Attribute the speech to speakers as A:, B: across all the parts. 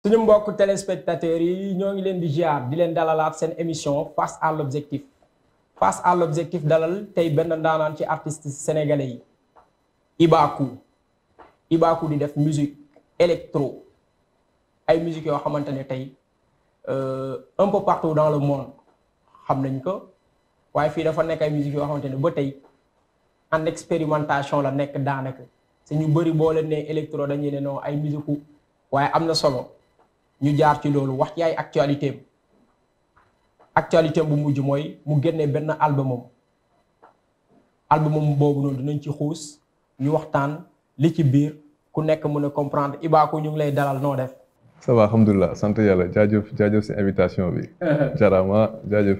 A: suñu mbokk téléspectateurs yi ñoo ngi leen di ziar di leen dalalaat seen émission face à l'objectif face à l'objectif dalal tey benn ndaanaan ci artistes sénégalais yi Ibakou di def musique électro ay musique yoo xamante ne tey un peu partout dans le monde xam nañ ko waaye fii dafa nekk ay musique yoo xamante ne ba tey en expérimentation la nekk daanaka te ñu bëri boo leen ne électro dañuy ne non ay musique waaye am na solo ñu jaar ci loolu wax ci ay actualité bu mujj mooy mu génnee benn albumam boobu noonu dinañ ci xuus ñu waxtaan li ci biir ku nekk mën a comprendre Ibakou ñu ngi lay dalal noo def.
B: ça va alhamdulilah sant yàlla jaajëf si invitation bi. jarama jaajëf.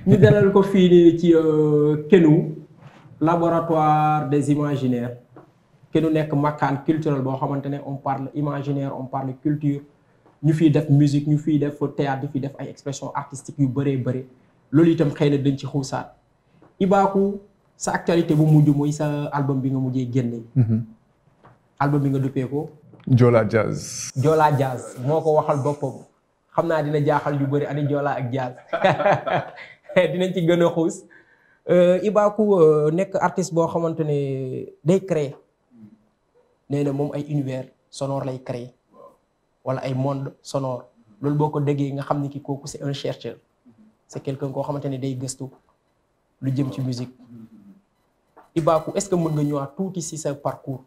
A: ñu dalal ko fii nii ci Kenu laboratoire des imaginaires Kenu nekk makkaan culturel boo xamante ne on parle imaginaire on parle culture ñu fiy def musique ñu fiy def théâtre di fi def ay expression artistique yu bëree bëri loolu itam xëy na dañ ci xuusaat Ibakou sa actualité bu mujj mooy sa album bi nga mujjee génne. album bi nga duppee ko.
B: Joola Jazz.
A: Joola Jazz moo ko waxal boppam xam naa dina jaaxal yu bëri ani Joola ak Jazz dinañ ci gën a xuus Ibakou nekk artiste boo xamante ne day créer nee na moom ay univers sonore lay créer wala ay monde sonore loolu boo ko déggee nga xam ni ki kooku c'est un chercheur c'est quelqu'un koo xamante ne day gëstu lu jëm ci musique Ibakou est-ce que mën nga ñëwaat tuuti ci sa parcours.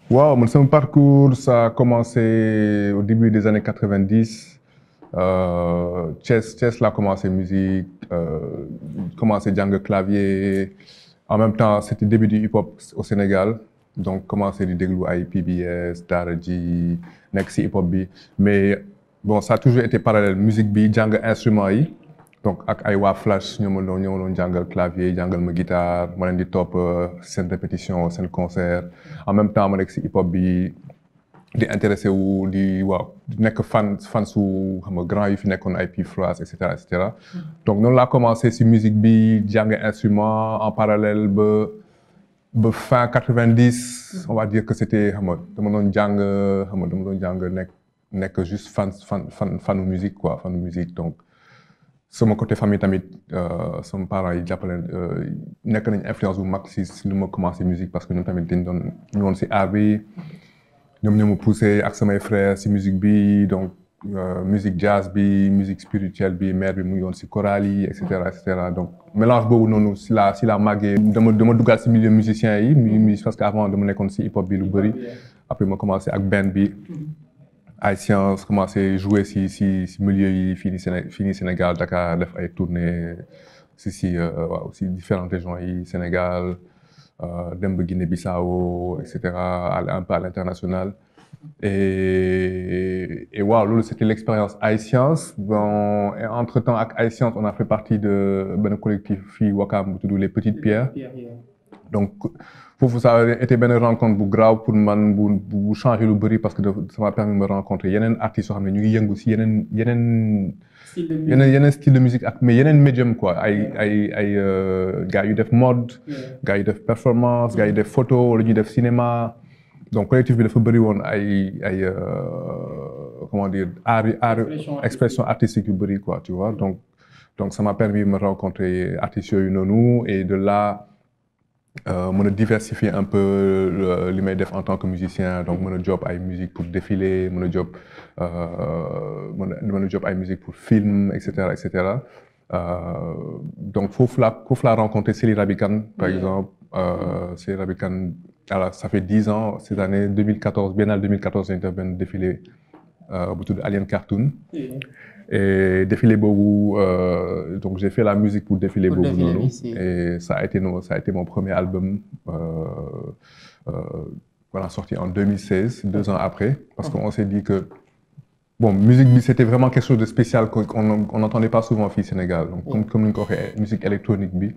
B: Wow, mon parcours, ça a commencé au début des années 90. Thiès l'a commencé musique, commencé jungle clavier. En même temps, c'était le début du hip-hop au Sénégal. Donc, commencé du déglu à PBS, Daraji, Nexi hip-hop. Mais bon, ça a toujours été parallèle. Musique, jungle instrument. Donc, avec Aiwa Flash, nous avons jungle clavier, jungle ma guitare, moi j'ai top scène répétition, scène concert. En même temps, moi j'ai hip hop bi, di intéressé ou di nek fan sous grand yu fi nekkoon IP Frost, etc. Donc nous là commencé sur musique bi, jungle instrument en parallèle ba fin 90, on va dire que c'était dama doon jàng nek juste fan musique quoi, fan musique donc. Sur mon côté famille tamit sama parents yi jàppale nekk nañ influence bu mag si lu ma commencé musique parce que ñoom tamit dañ doon ñu woon si art bi ñoom ñoo ma poussé ak samay frères si musique bi donc musique jazz bi musique spirituelle bi mère bi mu ngi woon si chorale yi et cetera donc mélange boobu noonu si la màggee dama duggaat si milieu musicien yi parce que avant dama nekkoon si hip hop bi lu bëri après ma commencé ak band bi. Haïtiens commencé à jouer si milieu yi fini Sénégal Dakar def ay tournées si différentes régions yi Sénégal dem ba Guinée-Bissau etc. un peu à l'international et waaw loolu c'était l'expérience Haïtiens bon et entre-temps ak Haïtiens on a fait partie de benn collectif fii Wakam bu tudd les Petites Pierres donc foofu ça a été benn rencontre bu grave pour man bu changer lu bëri parce que ça m'a permis de me rencontrer yeneen artistes yoo xam ne ñu ngi yëngu si yeneen style de musique ak mais yeneen médium quoi ay gars yu def mode gars yu def performance gars yu def photo wala ñuy def cinéma donc collectif bi dafa bëri woon ay comment dire art expression artistique yu bëri quoi tu vois donc ça m'a permis de me rencontrer artistes yooyu noonu et de là mën a diversifier un peu li may def en tant que musicien donc mën a job ay musique pour défilé mën a job ay musique pour film et cetera donc foofu la rencontré Sely Rabikan par exemple Sely Rabikan alors ça fait 10 ans cette année 2014 biennale 2014 dañu def benn défilé bu tudd Alien Cartoon et défilé boobu donc j'ai fait la musique pour défilé boobu noonu et ça a été mon premier album voilà sorti en 2016 2 ans après parce qu'on s'est dit que bon musique bi c'était vraiment quelque chose de spécial qu'on n'entendait pas souvent fii Sénégal donc comme ni ñu ko waxee musique électronique bi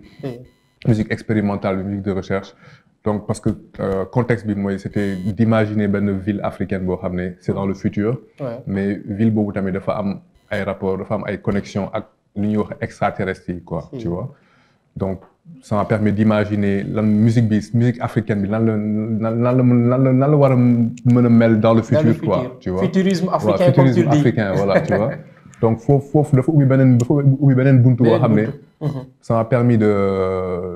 B: musique expérimentale musique de recherche donc parce que contexte bi mooy c'était d'imaginer benn ville africaine boo xam ne c'est dans le futur mais ville boobu tamit dafa am ay rapport dafa am ay connexion ak lu ñuy wax extraterrestre yi quoi tu vois donc ça m'a permis d'imaginer la musique africaine bi nan la war a mën a mel dans le futur quoi, tu vois.
A: Futurisme africain,
B: ouais,
A: comme tu le dis.
B: africain, voilà, tu vois. Donc foofu dafa ubbi beneen buntu boo xam ne ça m'a permis de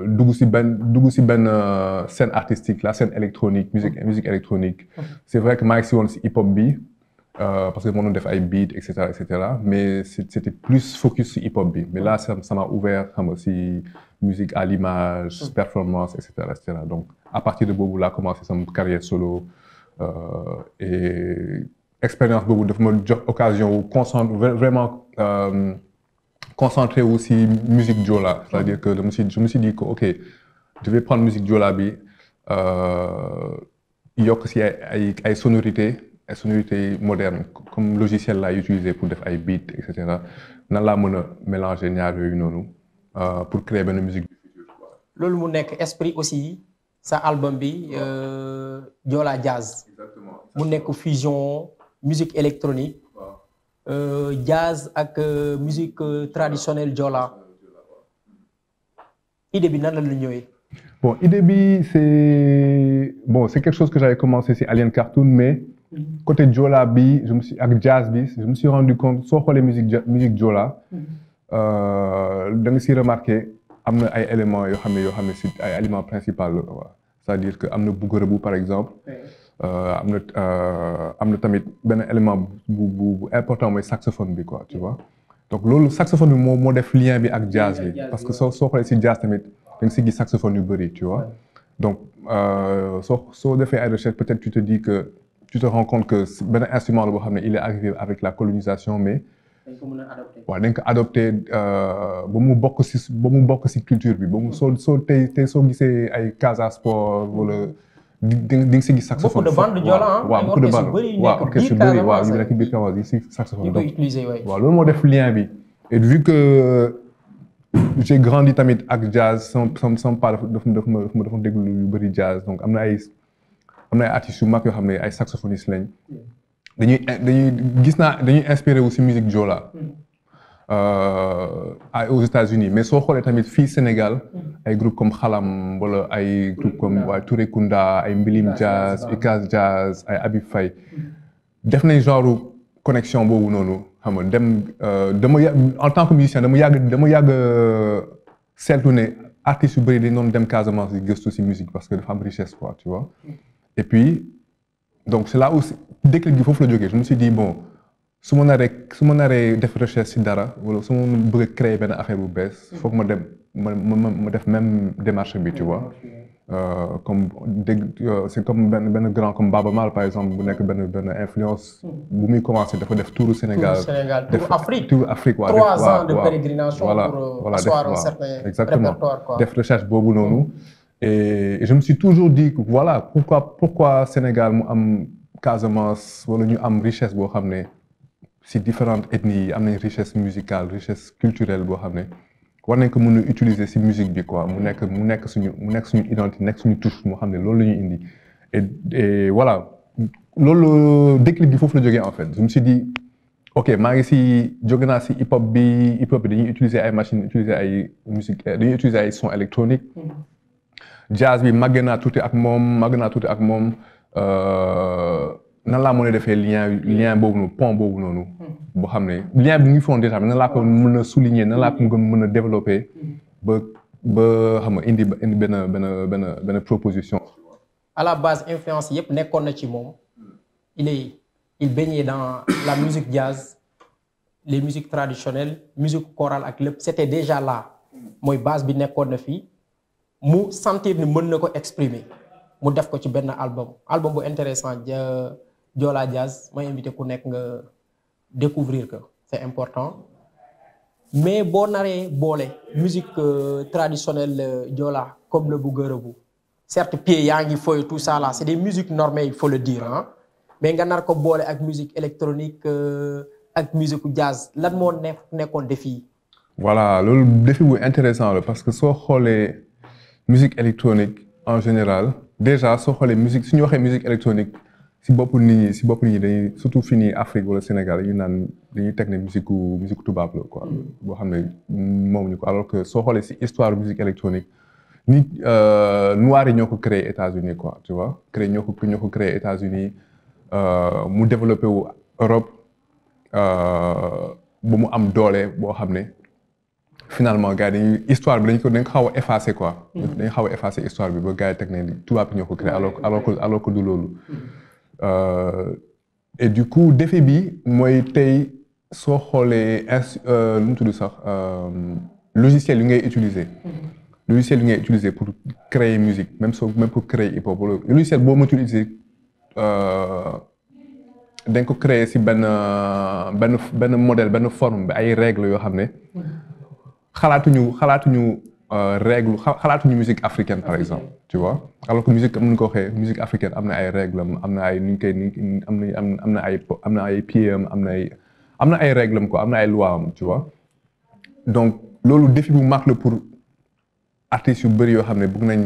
B: dugg si benn scène artistique, la scène électronique, musique électronique. C'est vrai que maa ngi si woon si hip hop bi parce que moo doon def ay beat et cetera, mais c'était plus focus si hip hop bi, mais là ça m'a ouvert xam nga si musique à l'image, performance et cetera. Donc à partir de boobu laa commencé sama carrière solo et expérience boobu dafa ma jox occasion wu vraiment concentré aussi musique Joola, c'est-à-dire que je me suis dit que ok, je vais prendre musique Joola bi yokk si ay sonorités modernes comme logiciel laay utiliser pour def ay beat et cetera, nan laa mën a mélanger ñaar yooyu noonu pour créer benn musique du futur.
A: loolu mu nekk esprit aussi sa album bi Joola Jazz.
B: Exactement.
A: mu nekk fusion musique électronique. Jazz ak musique traditionnelle Joola. idée bi nan la ñëwee.
B: Bon, idée bi c'est quelque chose que j'avais commencé sur Alien Cartoon, mais côté Joola bi ak jazz bi je me suis rendu compte soo xoolee musique Joola da nga si remarqué am na ay éléments yoo xam ne si ay éléments principaux la quoi. C'est-à-dire que am na bugërëbu par exemple am na tamit benn élément bu important mooy saxophone bi quoi, tu vois. Donc loolu saxophone bi moo def lien bi ak jazz bi parce que soo xoolee si jazz tamit da nga si gis saxophone yu bëri, tu vois. Donc soo defee ay recherche peut-être tu te dis que tu te rends compte que benn instrument la boo xam ne il est arrivé avec la colonisation, mais dañ ko adopté ba mu bokk si culture bi ba mu soo gisee ay Casa Sport wala di nga si gis saxophone.
A: beaucoup de bandes Joola
B: waaw beaucoup de bandes waaw orchestre yu bëri waaw yu nekk biir Casamance yi si saxophone. donc waaw loolu moo def lien bi et vu que j'ai grandi tamit ak jazz sama paa dafa ma déglu yu bëri jazz, donc am na ay artistes yu mag yoo xam ne ay saxophonistes lañ dañuy inspiré wu si musique Joola aux États-Unis, mais soo xoolee tamit fii Sénégal ay groupes comme Xalam wala ay groupes comme waa Touré Kunda, ay Mbilim Jazz, Icaz Jazz, ay Habib Faye def nañ genre connexion boobu noonu xam nga en tant que musicien dama yàgg seetlu ne artistes yu bëri dañ doon dem Casamance di gëstu si musique parce que dafa am richesse quoi, tu vois. Et puis donc c'est là où déclic gi foofu la jógee. Je me suis dit bon su ma naree def recherche si dara wala su ma bëgg a créer benn affaire bu bees foog ma def même démarche bi, tu vois. Comme c'est comme benn grand comme Baba Maal par exemple bu nekk benn influence bu muy commencé dafa def touru Sénégal tour Afrique waaw
A: 3 ans de pérégrination pour asseoir un certain répertoire quoi.
B: Def recherche boobu noonu et je me suis toujours dit que voilà pourquoi Sénégal mu am Casamance wala ñu am richesse boo xam ne si différentes ethnies yi am nañ richesse musicale richesse culturelle boo xam ne war nañ ko mën a utiliser si musique bi quoi mu nekk suñu identité nekk suñu touche moo xam ne loolu la ñuy indi et voilà loolu déclic bi foofu la jógee en fait. Je me suis dit ok maa ngi jóge naa si hip hop bi dañuy utiliser ay machines utiliser ay musique dañuy utiliser ay sons électroniques. Jazz bi màgg naa tuuti ak moom nan laa mën a defee lien boobu noonu pont boobu noonu. boo xam ne lien bi mu ngi foon déjà nan laa ko mën a souligner nan laa ko mën a développer ba xam nga indi benn proposition.
A: À la base influence yëpp nekkoon na ci moom il baignait dans la musique jazz les musiques traditionnelles musique chorale ak lépp c'était déjà là mooy base bi nekkoon na fii mu sentir ni mën na ko exprimer mu def ko ci benn album bu intéressant Joola Jazz may invité ku nekk nga découvrir que c'est important mais boo naree boole musique traditionnelle Joola comme le bugërëbu certes pied yaa ngi fooy tout ça là c'est des musiques normées il faut le dire hein mais nga nar ko boole ak musique électronique ak musique jazz lan moo nekkoon défi.
B: voilà loolu défi bu intéressant la parce que soo xoolee musique électronique en général déjà soo xoolee musique su ñu waxee musique électronique si bopp nit ñi dañuy surtout fii nii Afrique wala Sénégal dañuy teg ne musique tubaab la quoi. boo xam ne moom ñu ko alors que soo xoolee si histoire musique électronique nit noirs yi ñoo ko créé États-Unis quoi tu vois ñoo ko créé États-Unis mu développé wu Europe ba mu am doole boo xam ne finalement gars yi dañuy histoire bi dañ ko xaw a effacé quoi. dañ xaw a effacé histoire bi ba gars yi teg ne tubaab yi ñoo ko créé alors que du loolu. et du coup défi bi mooy tey soo xoolee nu mu tudd sax logiciel yi ngay utiliser. logiciel yi ngay utiliser pour créer musique même pour créer hip hop logiciel boo ma utiliser dañ ko créer si benn modèle benn forme bi ay règles yoo xam ne xalaatuñu règle xalaatuñu musique africaine par exemple tu vois alors que musique am nañu ko waxee musique africaine am na ay règles am na ay nu ñu koy am na ay pieds am na ay règles quoi am na ay lois am tu vois donc loolu défi bu mag la pour artistes yu bëri yoo xam ne bëgg nañ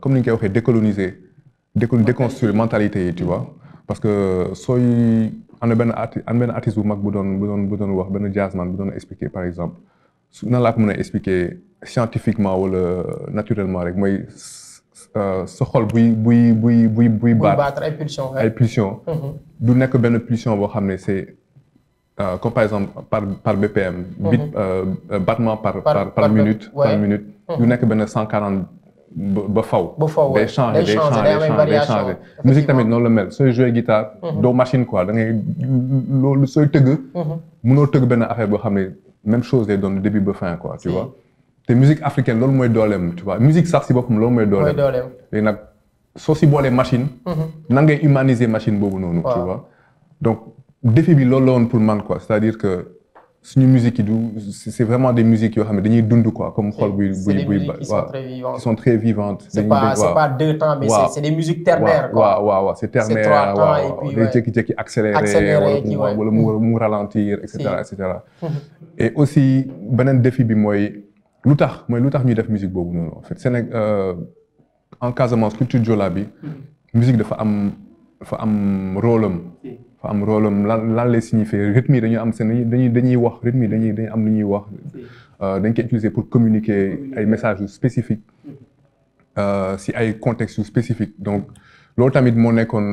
B: comme ni ñu koy waxee décoloniser déconstruire mentalité yi tu vois parce que sooy am na benn artiste bu mag bu doon wax benn jazzman bu doon expliquer par exemple nan laa ko mën a expliquer scientifiquement wala naturellement rek mooy sa xol buy battre ay pulsion du nekk benn pulsion boo xam ne c'est comme par exemple par BPM battement par minute du nekk benn 140 ba faw day changer musique tamit noonu la mel sooy jouer guitare doo machine quoi da ngay loolu sooy tëgg mënoo tëgg benn affaire boo xam ne même chose lay doon début ba fin quoi tu vois te musique africaine loolu mooy dooleem tu vois musique sax si boppam loolu mooy dooleem léegi nag soo si boolee machine nan ngay humaniser machine boobu noonu tu vois donc défi bi loolu la woon pour man quoi c'est-à-dire que suñu musique yi c'est vraiment des musiques yoo xam ne dañuy dund quoi comme xol buy qui sont très vivantes
A: c'est pas deux temps mais c'est des musiques ternaires quoi
B: waaw c'est ternaire waaw day jékki-jékki accéléré wala mu ralentir et cetera et aussi beneen défi bi mooy lu tax ñuy def musique boobu noonu en fait en Casamance culture Joola bi musique dafa am rôle am lan lay signifier rythme yi dañuy am dañuy wax rythme yi dañuy am lu ñuy wax dañ koy utiliser pour communiquer ay messages spécifiques si ay contextes spécifiques donc loolu tamit moo nekkoon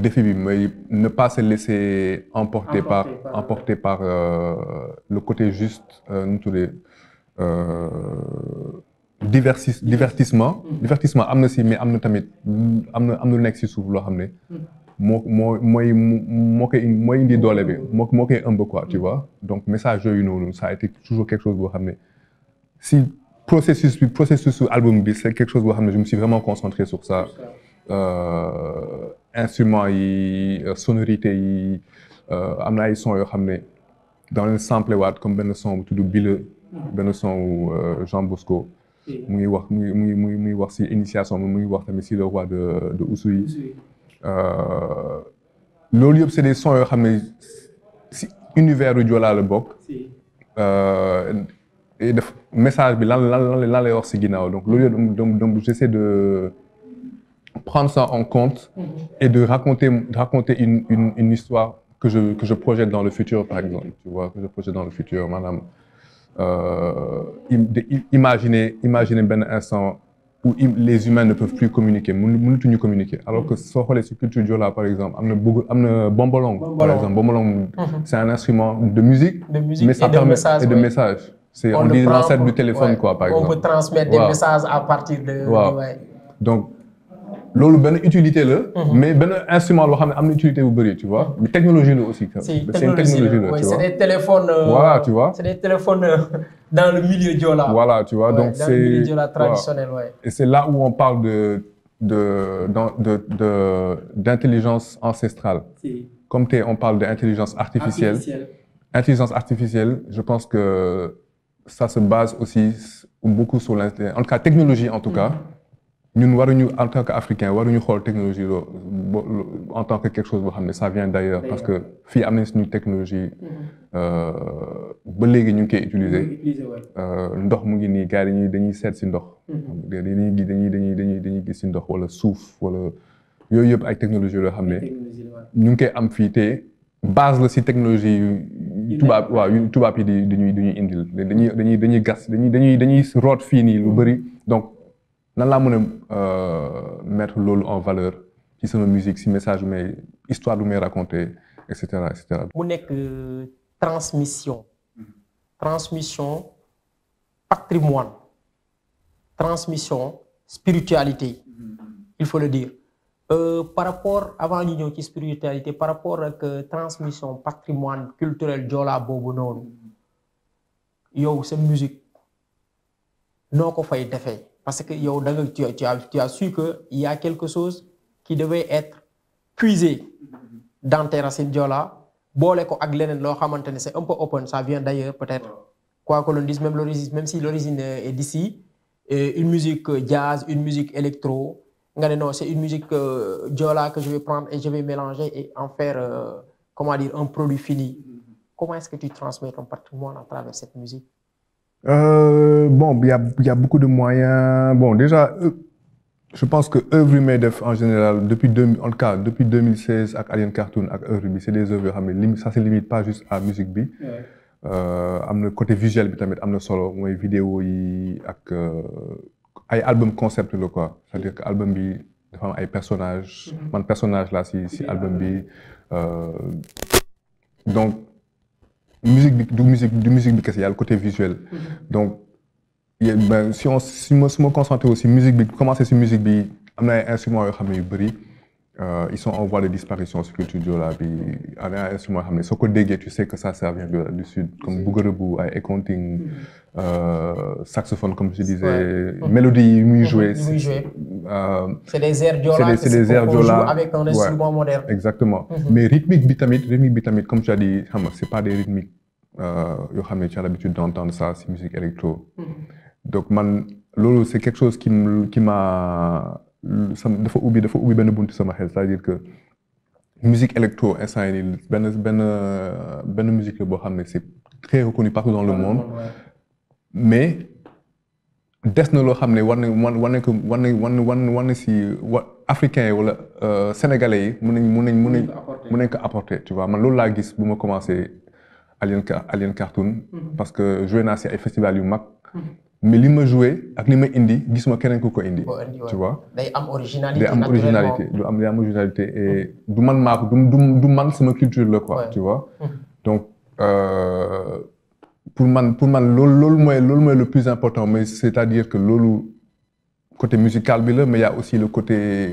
B: défi bi mooy ne pas se laisser emporter par le côté juste nu mu tuddee divertissement am na si mais am na tamit am na lu nekk si suuf loo xam ne moo koy indi doole bi moo koy ëmb quoi tu vois donc message yooyu noonu ça a été toujours quelque chose boo xam ne si processus su album bi c'est quelque chose boo xam ne je me suis vraiment concentré sur ça instruments yi sonorité yi am na ay sons yoo xam ne dans leen samplé waat comme benn son bu tudd Bile benn son wu Jean Bosco mu ngi wax si initiation mu ngi wax tamit si le roi de Oussouye loolu yëpp c'est des sons yoo xam ne si univers u Joola la bokk et def message bi lan lay wax si ginnaaw donc loolu yëpp donc j'essaie de prendre ça en compte et de raconter une histoire que je projette dans le futur par exemple tu vois que je projette dans le futur maanaam imaginer benn instant où les humains ne peuvent plus communiquer mënatuñu communiquer alors que soo xoolee ci culture Joola par exemple am na bombolong par exemple bombolong c'est un instrument de musique mais ça permet et de message c'est on dit l'ancêtre du téléphone quoi par exemple
A: on peut transmettre des messages à partir de
B: donc loolu benn utilité la mais benn instrument loo xam ne am na utilité bu bëri tu vois mais technologie la aussi
A: c'est une technologie la c'est des téléphones
B: voilà tu vois
A: c'est des téléphones dans le milieu Joola
B: voilà tu vois donc
A: dans le milieu Joola traditionnel
B: et c'est là où on parle d'intelligence ancestrale comme on parle d'intelligence artificielle intelligence artificielle je pense que ça se base aussi beaucoup sur en tout cas technologie en tout cas ñun waruñu en tant qu'Africain waruñu xool technologie en tant que quelque chose boo xam ne ça vient d'ailleurs parce que fii am nañ suñu technologie ba léegi ñu ngi koy utiliser ndox mu ngi nii gars yi dañuy seet si ndox dañuy gis si ndox wala suuf wala yooyu yëpp ay technologie yoo xam ne ñu ngi koy am fii te base la si technologie tubaab waaw yu tubaab yi dañuy indil dañuy gas dañuy root fii nii lu bëri donc nan laa mën a mettre loolu en valeur ci sama musique ci message bu may histoire bu may raconter et cetera et cetera.
A: mu nekk transmission patrimoine transmission spiritualité il faut le dire par rapport avant ñu ñëw ci spiritualité par rapport ak transmission patrimoine culturel Joola boobu noonu yow sa musique noo ko fay defee parce que yow da nga tu as su que il y a quelque chose qui devait être puisé dans tes racines Joola boole ko ak leneen loo xamante ne c'est un peu open ça vient d'ailleurs peut-être quoi que l'on dise même si l'origine est d'ici une musique jazz une musique électro nga ne non c'est une musique Joola que je vais prendre et je vais mélanger et en faire comment dire un produit fini. Comment est-ce que tu transmets ton patrimoine à travers cette musique?
B: Bon, il y a beaucoup de moyens. Bon, déjà, je pense que œuvre yu may def en général depuis 2016 ak Alien Cartoon ak œuvre bi c'est des œuvres yoo xam ne ça se limite pas juste à musique bi. am na côté visuel bi tamit am na solo mooy vidéo yi ak ay album concept la quoi c'est-à-dire que album bi dafa am ay personnages. man personnage la si album bi donc. musique bi du musique bi kese y a le côté visuel. Donc ben si ma concentré aussi musique bi commencé si musique bi am na ay instruments yoo xam ne yu bëri ils sont en voie de disparition sur culture Joola bi am na ay instruments yoo xam ne soo ko déggee tu sais que ça vient du sud comme bugërëbu ay ekonting saxophone comme je disais mélodie yi muy jouer
A: c'est des airs Joola
B: c'est des airs Joola
A: avec un instrument moderne
B: exactement mais rythmique bi tamit comme tu as dit xam nga c'est pas des rythmiques yoo xam ne tu as l'habitude d'entendre ça si musique électro donc man loolu c'est quelque chose qui m'a dafa ubbi benn buntu sama xel c'est-à-dire que musique électro instant yi nii benn musique la boo xam ne c'est très reconnu partout dans le monde mais des na loo xam ne war na si africains yi wala sénégalais yi mën nañ ko apporter tu vois man loolu laa gis bu ma commencé Alien Cartoon parce que joué naa si ay festival yu mag mais li ma joué ak li ma indi gisuma keneen ku ko indi tu vois
A: day am originalité
B: day am originalité et du man sama culture la quoi tu vois donc pour man loolu mooy le plus important mais c'est-à-dire que loolu côté musical bi la mais il y a aussi le côté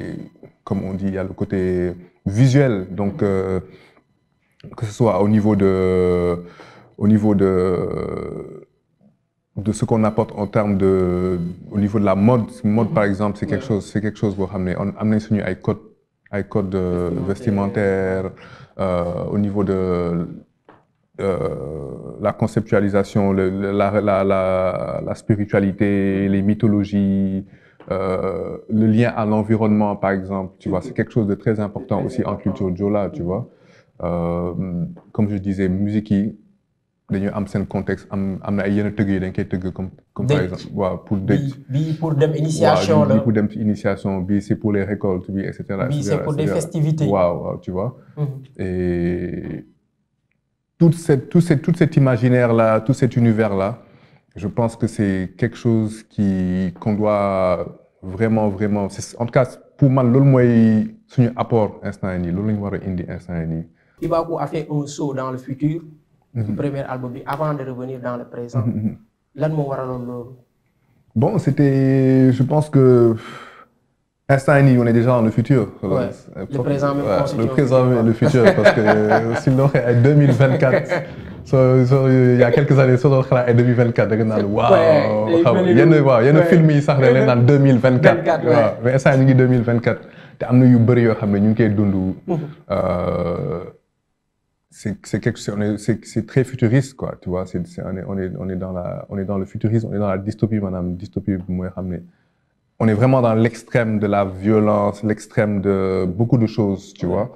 B: comme on dit il y a le côté visuel donc que ce soit au niveau de ce qu'on apporte en termes au niveau de la mode par exemple c'est quelque chose boo xam ne am nañ suñu ay codes vestimentaires au niveau de la conceptualisation la spiritualité les mythologies le lien à l'environnement par exemple tu vois c'est quelque chose de très important aussi en culture Joola tu vois comme je disais musique yi dañu am seen contexte am na ay yenn tëgg yi dañ koy tëgg comme par exemple waaw pour dëj
A: bii pour dem initiation la
B: bii pour dem ci initiation bii c'est pour les récoltes bi et cetera
A: bii c'est pour des festivités
B: waaw tu vois et tout cet imaginaire là tout cet univers là je pense que c'est quelque chose qu'on doit vraiment en tout cas pour man loolu mooy suñu apport instant yii nii loolu la ñu war a indi instant yii nii.
A: Ibakou a fait un saut dans le futur. du premier album bi avant de revenir dans le présent. lan moo waraloon loolu.
B: Bon, je pense que instant yii on est déjà dans le futur.
A: Ouais, le présent même
B: le présent et le futur parce que sinon ay 2024 il y a quelques années soo doon xalaat ay 2024 da nga naan waaw. xam yenn film yi sax dañ leen naan 2024. waaw mais instant yii ñu ngi 2024 te am na yu bëri yoo xam ne ñu ngi koy dund. C'est très futuriste quoi tu vois on est dans le futurisme on est dans la dystopie maanaam dystopie mooy xam ne on est vraiment dans l'extrême de la violence l'extrême de beaucoup de choses tu vois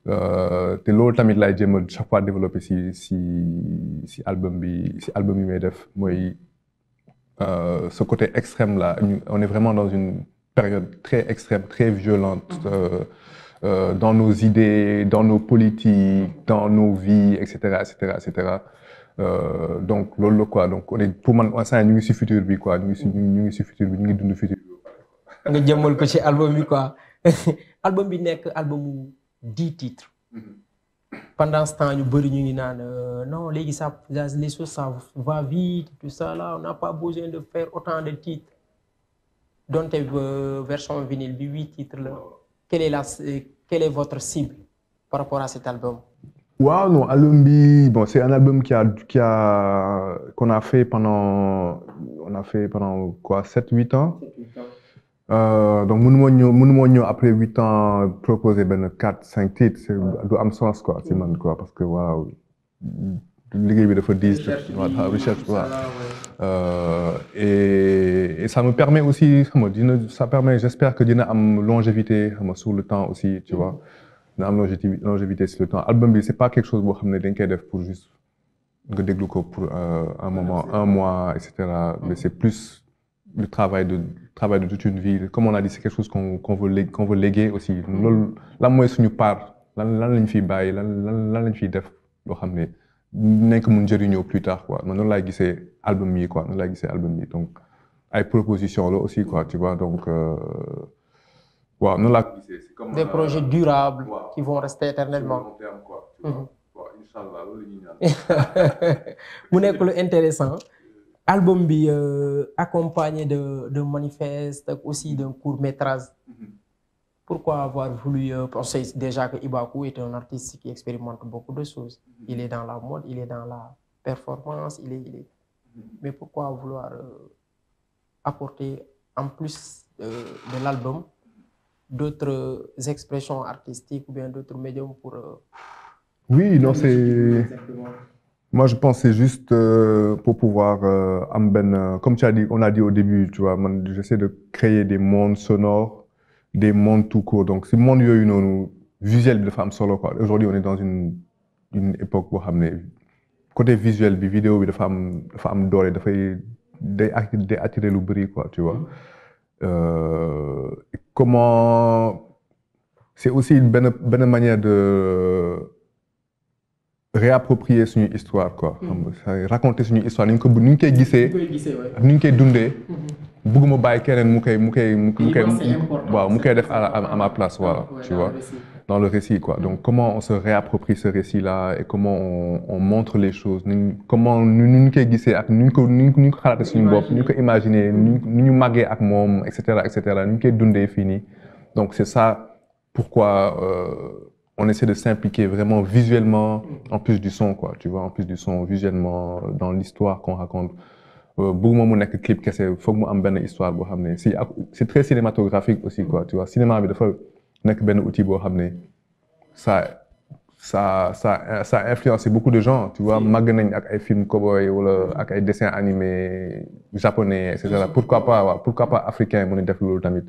B: te loolu tamit laay jéem a chaque fois développer si album yi may def mooy ce côté extrême là on est vraiment dans une période très extrême très violente dans nos idées, dans nos politiques, dans nos vies, etc., etc., etc. Donc loolu la quoi donc on est pour man instant ñu ngi ci futur bi quoi ñu ngi ci futur bi ñu ngi dund futur bi.
A: nga jëmmal ko ci album bi quoi album bi nekk albumu 10 titres. Pendant ce temps ñu bëri ñu ngi naan non léegi ça les choses ça va vite tout ça là on n'a pas besoin de faire autant de titres donte version vinyle bi 8 titres la quelle est votre cible par rapport à cet album?
B: Wow, non, album bi, bon, c'est un album qu'on a fait pendant quoi, 7-8 ans. Donc, mënuma ñëw après 8 ans proposer ben 4-5 titres, c'est du am sens quoi, ci man quoi, parce que waaw, liggéey bi dafa diis, recherche voilà. Et ça me permet aussi, j'espère que dina am longévité sur le temps aussi, tu vois. Dina am longévité sur le temps. Album bi c'est pas quelque chose boo xam ne dañ koy def pour juste nga déglu ko pour un moment, un mois, etc. Mais c'est plus le travail de toute une vie. Comme on a dit, c'est quelque chose qu'on veut léguer aussi. Loolu lan mooy suñu part lan lañ fiy bàyyi lan lañ fiy def loo xam ne nañ ko mën jëriñoo plus tard quoi. Man noonu laay gisee album yi quoi noonu laay gisee album yi donc ay propositions là aussi quoi tu vois donc. Waaw noonu laa ko gisee c'est comme
A: des projets durables qui vont rester éternellement.
B: Sur le long terme quoi. Waaw inchallah loolu la ñuy ñaan.
A: mu nekk lu intéressant album bi accompagné de manifeste ak aussi d'un court-métrage. Pourquoi avoir voulu on sait déjà que Ibakou est un artiste qui expérimente beaucoup de choses. Il est dans la mode, il est dans la performance, il est mais pourquoi vouloir apporter en plus de l'album d'autres expressions artistiques ou bien d'autres médiums pour...
B: Oui, non, c'est... Moi, je pense que c'est juste pour pouvoir... comme tu as dit, on a dit au début, tu vois, j'essaie de créer des mondes sonores, des mondes tout court. Donc, ce monde visuel de femmes solo, quoi. Aujourd'hui, on est dans une époque où côté visuel, des vidéos de femmes dorées, attirer le bruit, quoi, tu vois. Comment c'est aussi une bonne manière de réapproprier son histoire quoi. Raconter son histoire ni ñu koy gisee ni ñu koy dundee bëgguma bàyyi keneen mu koy def à ma place voilà tu vois dans le récit quoi. Donc comment on se réapproprie ce récit là et comment on montre les choses comment ñu koy gisee ak ñu ko xalaatee suñu bopp ñu ko imaginer ñu ñu màggee ak moom et cetera ñu koy dundee fii nii. Donc c'est ça pourquoi on essaie de s'impliquer vraiment visuellement en plus du son quoi tu vois en plus du son visuellement dans l'histoire qu'on raconte. bëgguma mu nekk clip kese foog mu am benn histoire boo xam ne c'est très cinématographique aussi quoi tu vois cinéma bi dafa nekk benn outil boo xam ne ça a influencé beaucoup de gens tu vois màgg nañ ak ay films cowboy wala ak ay dessins animés japonais et cetera pourquoi pas africain mën a def loolu tamit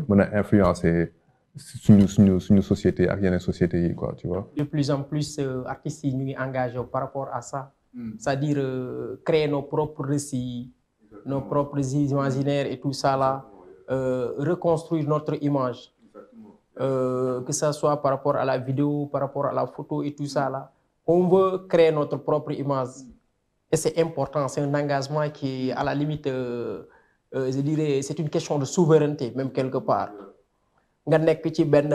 B: mën a influencer suñu société ak yeneen sociétés yi quoi tu vois.
A: De plus en plus artistes yi ñu ngi engagé par rapport à ça. C'est-à-dire créer nos propres récits, nos propres imaginaires et tout ça là, reconstruire notre image, que ça soit par rapport à la vidéo, par rapport à la photo et tout ça là. On veut créer notre propre image et c'est important, c'est un engagement qui à la limite, je dirais, c'est une question de souveraineté même quelque part. Nga nekk ci benn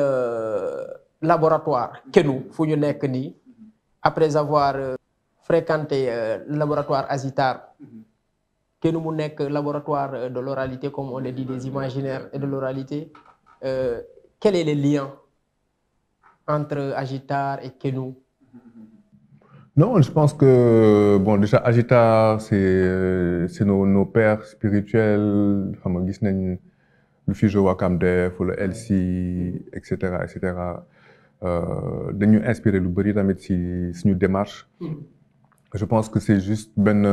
A: laboratoire kenu fu ñu nekk nii après avoir fréquenté le laboratoire Agitar kenn mu nekk laboratoire de l'oralité comme on le dit des imaginaires et de l'oralité quel est le lien entre Agitar et Kenu?
B: Non, je pense que bon déjà Agitar c'est nos pères spirituels xam nga gis nañ lu fi Jo Wakam def wala LC et cetera dañu inspiré lu bëri tamit ci suñu démarche. Je pense que c'est juste benn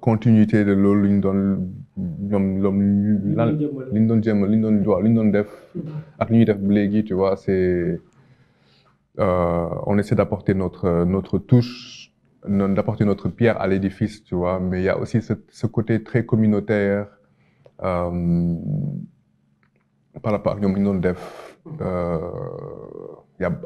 B: continuité de loolu lu ñu doon def ak lu ñuy def léegi tu vois c'est on essaie d'apporter notre touche d'apporter notre pierre à l'édifice tu vois mais il y a aussi ce côté très communautaire par rapport ak ñoom ñu doon def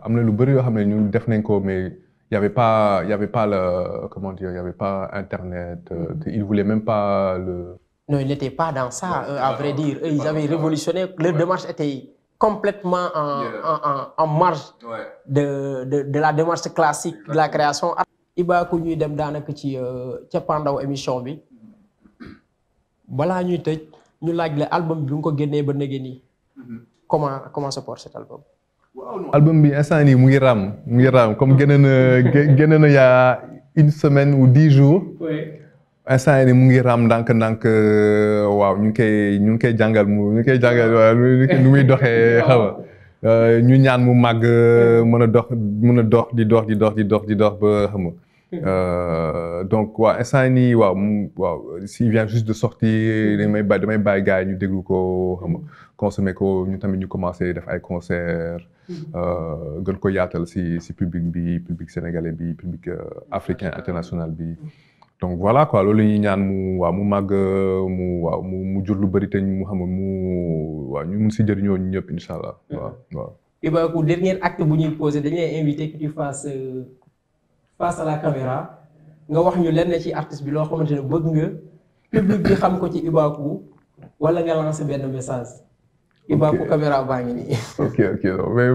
B: am na lu bëri yoo xam ne ñu def nañ ko mais il y avait pas le comment dire, il y avait pas internet, ils voulaient même pas le.
A: Non, ils n'étaient pas dans ça, à vrai dire. Eux, ils avaient révolutionné. Leur démarche était complètement en marge de la démarche classique de la création. Ibakou ñuy dem daanaka ci cappaandaw émission bi balaa ñuy tëj ñu laaj la album bi nga ko génnee ba léegi nii comment se porte cet album.
B: Album bi instant nii mu ngi raam comme génn na y a une semaine ou 10 jours. instant yii nii mu ngi raam ndànk waaw ñu ngi koy jàngal waaw nu muy doxee xaw ma ñu ñaan mu màgg mën a dox di dox ba xam nga donc waaw instant yii nii waaw s'il vient juste de sortir damay bàyyi gars yi ñu déglu ko xam nga consommer ko ñu tamit ñu commencé def ay concert gën ko yaatal si public sénégalais bi public africain international bi. donc voilà quoi loolu la ñuy ñaan mu màgg mu jur lu bëri te mu xam ñu mun si jëriñoo ñu ñëpp incha allah waaw.
A: Ibakou dernier acte bu ñuy posé dañu lay invité que tu fasses face à la caméra nga wax ñu lenn ci artiste bi loo xamante ne bëgg nga public bi xam ko ci Ibakou wala nga lancer benn message. Ibakou caméra baa ngi nii.
B: ok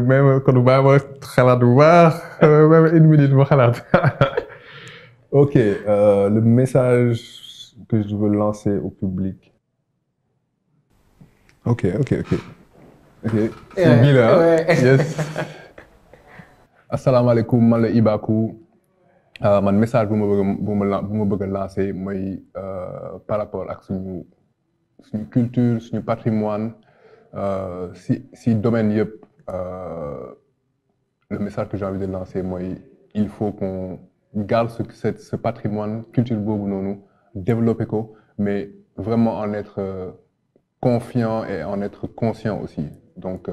B: mais kon bàyyi ma xalaat bu baax même une minute ma xalaat. Ok, le message que je veux lancer au public. Ok. C'est bien là.
A: Ouais.
B: Yes. Assalamu alaikum, man la Ibakou. Man message bu ma bëgg a lancer mooy par rapport ak suñu culture, suñu patrimoine, si domaine yëpp. Le message que j'ai envie de lancer mooy il faut qu'on garde ce patrimoine culture boobu noonu développer ko mais vraiment en être confiant et en être conscient aussi donc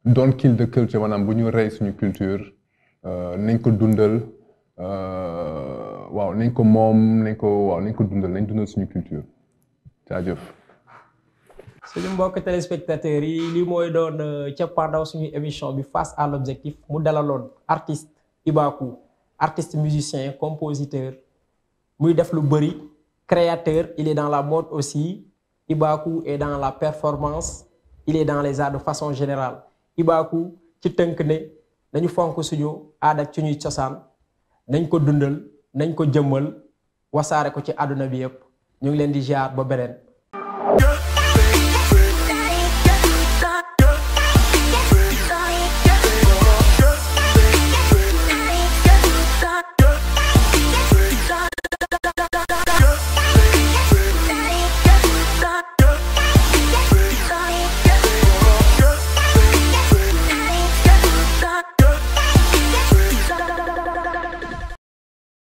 B: don't kill the culture maanaam bu ñu rey suñu culture nañ ko dundal nañ ko moom nañ ko dundal suñu culture jaajëf.
A: suñu mbokk téléspectateurs yi li mooy doon cappaandaw suñu émission bi face à l'objectif mu dalaloon artiste Ibakou. Artiste, musicien, compositeur, muy def lu bëri, créateur, il est dans la mode aussi. Ibakou est dans la performance, il est dans les arts de façon générale. Ibakou ci tënk ne dañu fonk suñu aada ak suñuy cosaan nañ ko dundal nañ ko jëmmal wasaare ko ci àdduna bi yëpp ñu ngi leen di ziar ba beneen.